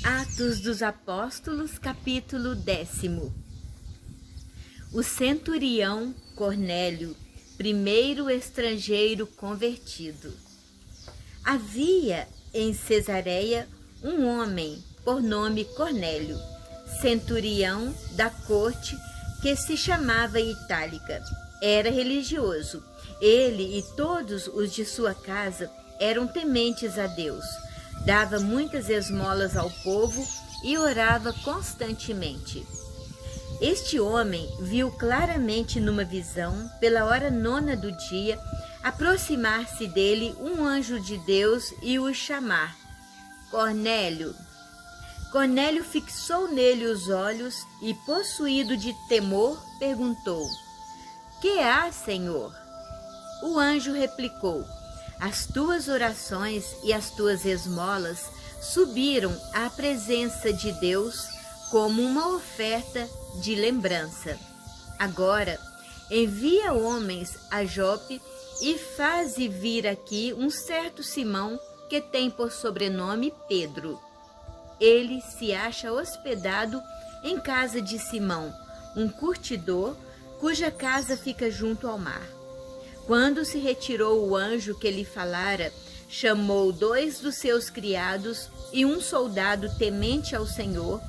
Atos dos Apóstolos, capítulo 10. O centurião Cornélio, primeiro estrangeiro convertido. Havia em Cesareia um homem por nome Cornélio, centurião da corte, que se chamava Itálica. Era religioso. Ele e todos os de sua casa eram tementes a Deus. Dava muitas esmolas ao povo e orava constantemente. Este homem viu claramente numa visão, pela hora 9 do dia, aproximar-se dele um anjo de Deus e o chamar: Cornélio. Cornélio fixou nele os olhos e, possuído de temor, perguntou: Que há, Senhor? O anjo replicou: As tuas orações e as tuas esmolas subiram à presença de Deus como uma oferta de lembrança. Agora, envia homens a Jope e faze vir aqui um certo Simão que tem por sobrenome Pedro. Ele se acha hospedado em casa de Simão, um curtidor, cuja casa fica junto ao mar. Quando se retirou o anjo que lhe falara, chamou 2 dos seus criados e um soldado temente ao Senhor,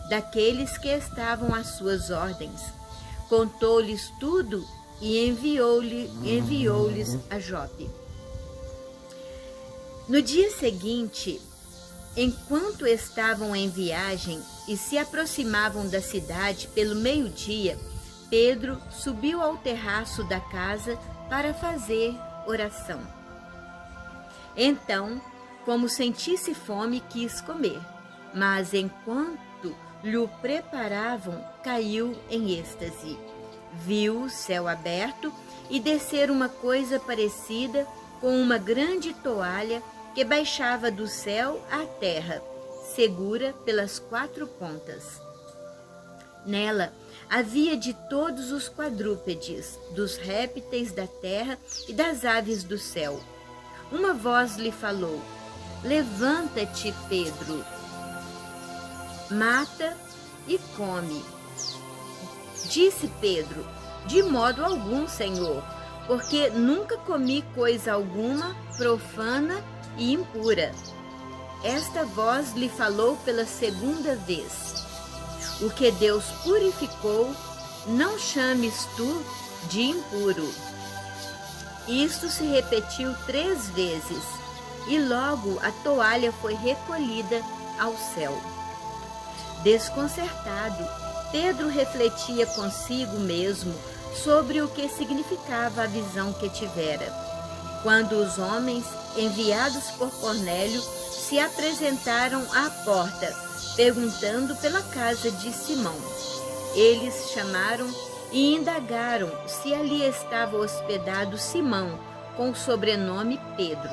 daqueles que estavam às suas ordens. Contou-lhes tudo e enviou-lhes a Jope. No dia seguinte, enquanto estavam em viagem e se aproximavam da cidade pelo meio-dia, Pedro subiu ao terraço da casa para fazer oração. Então, como sentisse fome, quis comer, mas enquanto lhe preparavam, caiu em êxtase. Viu o céu aberto e descer uma coisa parecida com uma grande toalha que baixava do céu à terra, segura pelas 4 pontas. Nela havia de todos os quadrúpedes, dos répteis da terra e das aves do céu. Uma voz lhe falou: Levanta-te, Pedro, mata e come. Disse Pedro: De modo algum, Senhor, porque nunca comi coisa alguma profana e impura. Esta voz lhe falou pela 2ª vez: O que Deus purificou, não chames tu de impuro. Isto se repetiu 3 vezes, e logo a toalha foi recolhida ao céu. Desconcertado, Pedro refletia consigo mesmo sobre o que significava a visão que tivera, quando os homens, enviados por Cornélio, se apresentaram à porta, perguntando pela casa de Simão. Eles chamaram e indagaram se ali estava hospedado Simão, com o sobrenome Pedro.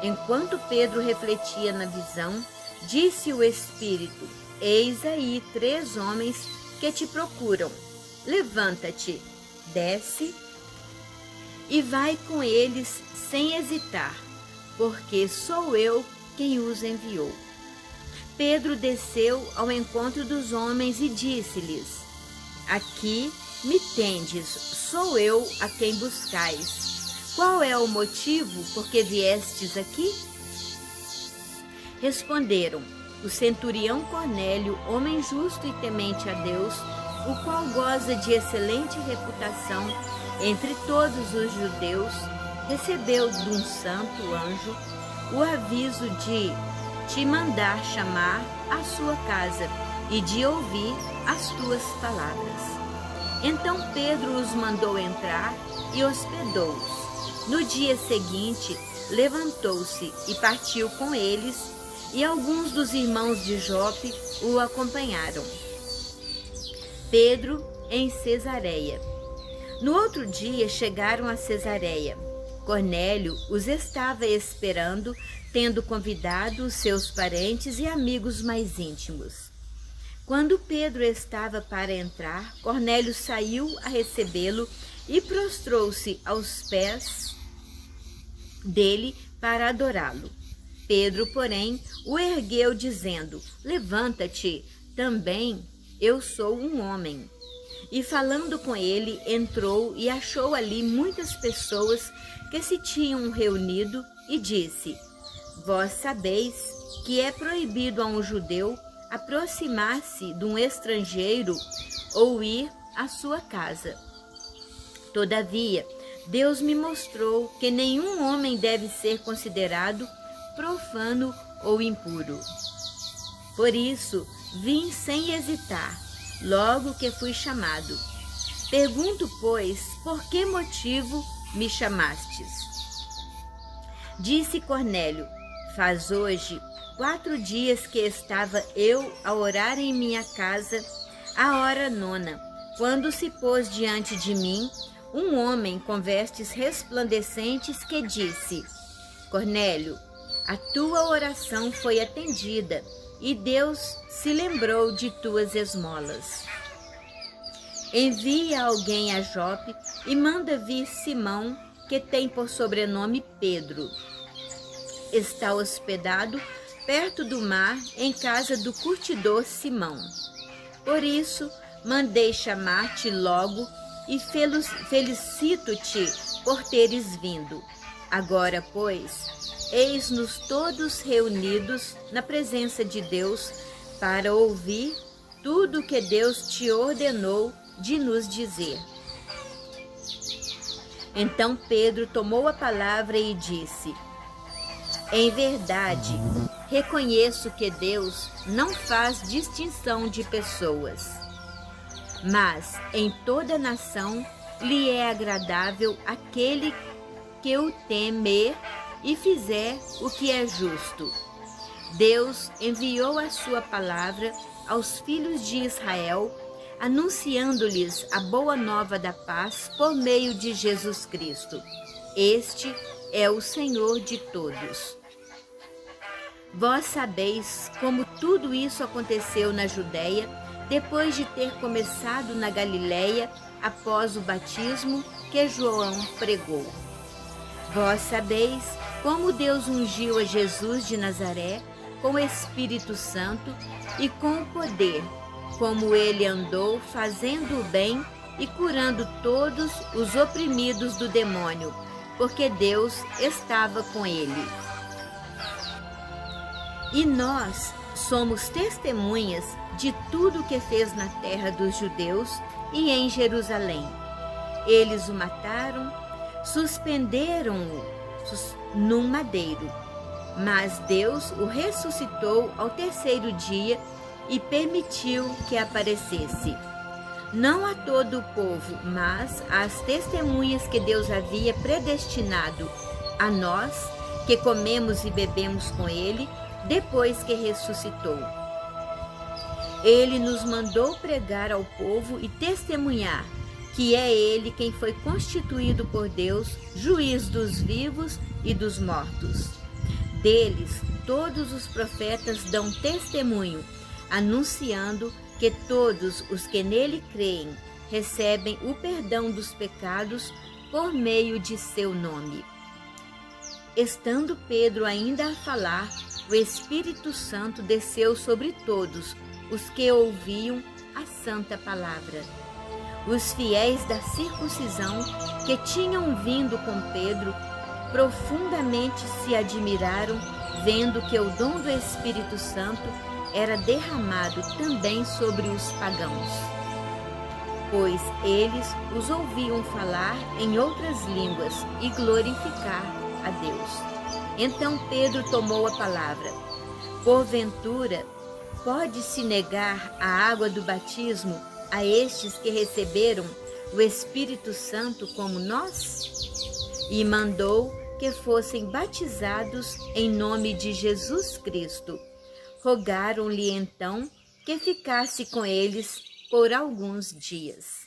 Enquanto Pedro refletia na visão, disse o Espírito: Eis aí 3 homens que te procuram. Levanta-te, desce e vai com eles sem hesitar, porque sou eu quem os enviou. Pedro desceu ao encontro dos homens e disse-lhes: Aqui me tendes, sou eu a quem buscais. Qual é o motivo por que viestes aqui? Responderam: O centurião Cornélio, homem justo e temente a Deus, o qual goza de excelente reputação entre todos os judeus, recebeu de um santo anjo o aviso de te mandar chamar à sua casa e de ouvir as tuas palavras. Então Pedro os mandou entrar e hospedou-os. No dia seguinte, levantou-se e partiu com eles, e alguns dos irmãos de Jope o acompanharam. Pedro em Cesareia. No outro dia chegaram a Cesareia. Cornélio os estava esperando, tendo convidado os seus parentes e amigos mais íntimos. Quando Pedro estava para entrar, Cornélio saiu a recebê-lo e prostrou-se aos pés dele para adorá-lo. Pedro, porém, o ergueu, dizendo: levanta-te, também eu sou um homem. E falando com ele, entrou e achou ali muitas pessoas que se tinham reunido e disse: vós sabeis que é proibido a um judeu aproximar-se de um estrangeiro ou ir à sua casa. Todavia, Deus me mostrou que nenhum homem deve ser considerado profano ou impuro. Por isso, vim sem hesitar, logo que fui chamado. Pergunto, pois, por que motivo me chamastes? Disse Cornélio: faz hoje 4 dias que estava eu a orar em minha casa, à hora 9, quando se pôs diante de mim um homem com vestes resplandecentes que disse: Cornélio, a tua oração foi atendida e Deus se lembrou de tuas esmolas. Envia alguém a Jope e manda vir Simão, que tem por sobrenome Pedro. Está hospedado perto do mar, em casa do curtidor Simão. Por isso, mandei chamar-te logo e felicito-te por teres vindo. Agora, pois, eis-nos todos reunidos na presença de Deus para ouvir tudo o que Deus te ordenou de nos dizer. Então Pedro tomou a palavra e disse: em verdade, reconheço que Deus não faz distinção de pessoas, mas em toda nação lhe é agradável aquele que o temer e fizer o que é justo. Deus enviou a sua palavra aos filhos de Israel, anunciando-lhes a boa nova da paz por meio de Jesus Cristo. Este é o Senhor de todos. Vós sabeis como tudo isso aconteceu na Judéia, depois de ter começado na Galiléia, após o batismo que João pregou. Vós sabeis como Deus ungiu a Jesus de Nazaré com o Espírito Santo e com o poder, como ele andou fazendo o bem e curando todos os oprimidos do demônio, porque Deus estava com ele. E nós somos testemunhas de tudo o que fez na terra dos judeus e em Jerusalém. Eles o mataram, suspenderam-o num madeiro, mas Deus o ressuscitou ao 3º dia e permitiu que aparecesse, não a todo o povo, mas às testemunhas que Deus havia predestinado, a nós que comemos e bebemos com ele depois que ressuscitou. Ele nos mandou pregar ao povo e testemunhar que é ele quem foi constituído por Deus, juiz dos vivos e dos mortos. Deles, todos os profetas dão testemunho, anunciando que todos os que nele creem recebem o perdão dos pecados por meio de seu nome. Estando Pedro ainda a falar, o Espírito Santo desceu sobre todos os que ouviam a santa palavra. Os fiéis da circuncisão que tinham vindo com Pedro profundamente se admiraram, vendo que o dom do Espírito Santo era derramado também sobre os pagãos, pois eles os ouviam falar em outras línguas e glorificar a Deus. Então Pedro tomou a palavra: porventura, pode-se negar a água do batismo a estes que receberam o Espírito Santo como nós? E mandou que fossem batizados em nome de Jesus Cristo. Rogaram-lhe então que ficasse com eles por alguns dias.